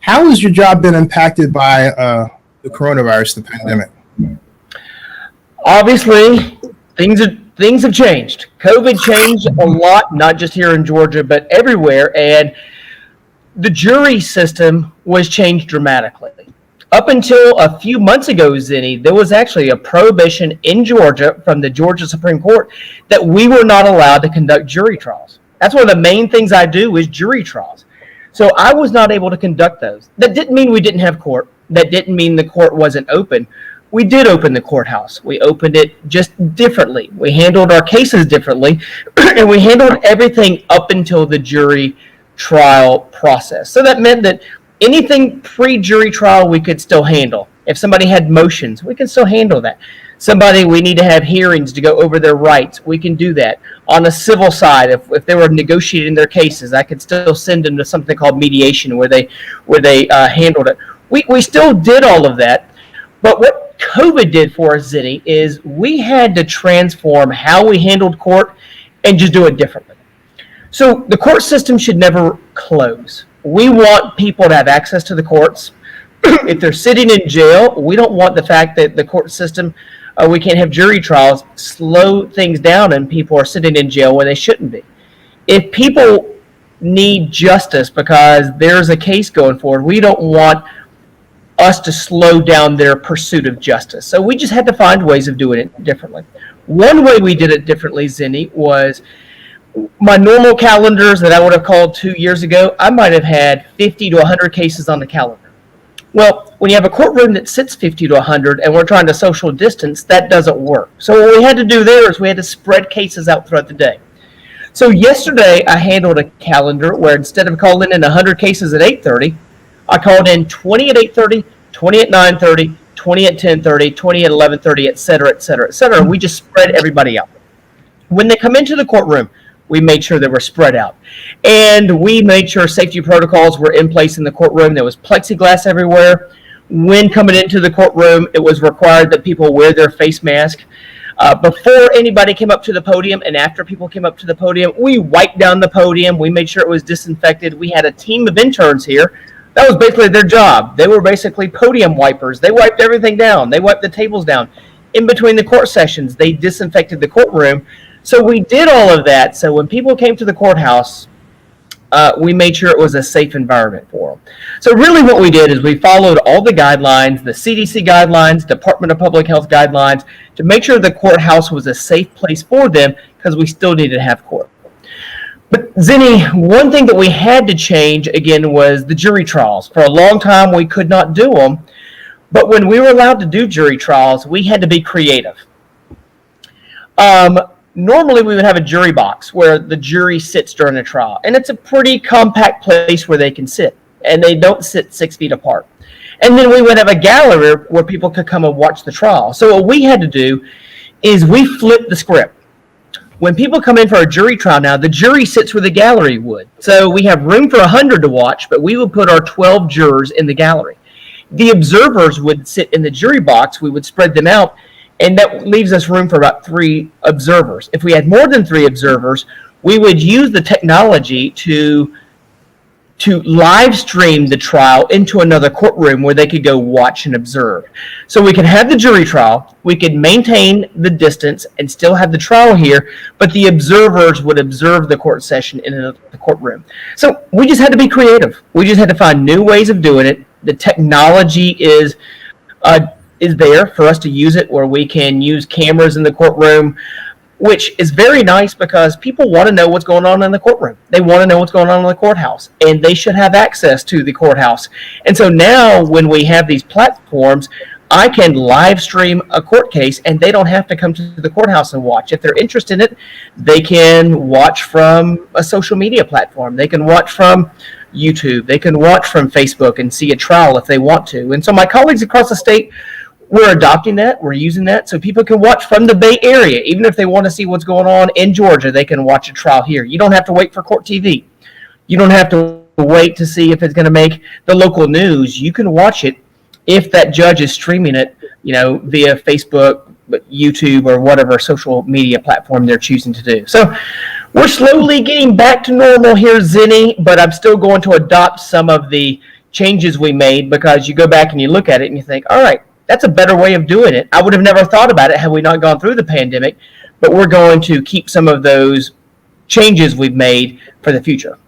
How has your job been impacted by the coronavirus, the pandemic? Obviously, things have changed. COVID changed a lot, not just here in Georgia, but everywhere. And the jury system was changed dramatically. Up until a few months ago, Zinni, there was actually a prohibition in Georgia from the Georgia Supreme Court that we were not allowed to conduct jury trials. That's one of the main things I do is jury trials. So I was not able to conduct those. That didn't mean we didn't have court. That didn't mean the court wasn't open. We did open the courthouse. We opened it just differently. We handled our cases differently, and we handled everything up until the jury trial process. So that meant that anything pre-jury trial we could still handle. If somebody had motions, we can still handle that. We need to have hearings to go over their rights, we can do that. On the civil side, if they were negotiating their cases, I could still send them to something called mediation where they handled it. We still did all of that. But what COVID did for us, Zinni, is we had to transform how we handled court and just do it differently. So the court system should never close. We want people to have access to the courts. If they're sitting in jail, we don't want the fact that the court system, we can't have jury trials, slow things down and people are sitting in jail when they shouldn't be. If people need justice because there's a case going forward, we don't want us to slow down their pursuit of justice. So we just had to find ways of doing it differently. One way we did it differently, Zinni, was my normal calendars that I would have called 2 years ago, I might have had 50 to 100 cases on the calendar. Well, when you have a courtroom that sits 50 to 100 and we're trying to social distance, that doesn't work. So what we had to do there is we had to spread cases out throughout the day. So yesterday I handled a calendar where instead of calling in 100 cases at 8:30, I called in 20 at 8:30, 20 at 9:30, 20 at 10:30, 20 at 11:30, et cetera, et cetera, et cetera. And we just spread everybody out. When they come into the courtroom, we made sure they were spread out. And we made sure safety protocols were in place in the courtroom. There was plexiglass everywhere. When coming into the courtroom, it was required that people wear their face mask. Before anybody came up to the podium and after people came up to the podium, we wiped down the podium. We made sure it was disinfected. We had a team of interns here. That was basically their job. They were basically podium wipers. They wiped everything down. They wiped the tables down. In between the court sessions, they disinfected the courtroom. So we did all of that. So when people came to the courthouse, we made sure it was a safe environment for them. So really what we did is we followed all the guidelines, the CDC guidelines, Department of Public Health guidelines, to make sure the courthouse was a safe place for them because we still needed to have court. But Zinni, one thing that we had to change, again, was the jury trials. For a long time, we could not do them. But when we were allowed to do jury trials, we had to be creative. Normally, we would have a jury box where the jury sits during a trial. And it's a pretty compact place where they can sit. And they don't sit 6 feet apart. And then we would have a gallery where people could come and watch the trial. So what we had to do is we flipped the script. When people come in for a jury trial now, the jury sits where the gallery would. So we have room for 100 to watch, but we would put our 12 jurors in the gallery. The observers would sit in the jury box. We would spread them out. And that leaves us room for about 3 observers. If we had more than 3 observers, we would use the technology to live stream the trial into another courtroom where they could go watch and observe. So we could have the jury trial, we could maintain the distance and still have the trial here, but the observers would observe the court session in the courtroom. So we just had to be creative. We just had to find new ways of doing it. The technology is there for us to use it, where we can use cameras in the courtroom, which is very nice because people want to know what's going on in the courtroom. They want to know what's going on in the courthouse, and they should have access to the courthouse. And so now when we have these platforms, I can live stream a court case, and they don't have to come to the courthouse and watch. If they're interested in it, they can watch from a social media platform. They can watch from YouTube. They can watch from Facebook and see a trial if they want to. And so my colleagues across the state, we're adopting that. We're using that so people can watch from the Bay Area. Even if they want to see what's going on in Georgia, they can watch a trial here. You don't have to wait for court TV. You don't have to wait to see if it's going to make the local news. You can watch it if that judge is streaming it, via Facebook, YouTube, or whatever social media platform they're choosing to do. So we're slowly getting back to normal here, Zinni, but I'm still going to adopt some of the changes we made, because you go back and you look at it and you think, all right, that's a better way of doing it. I would have never thought about it had we not gone through the pandemic, but we're going to keep some of those changes we've made for the future.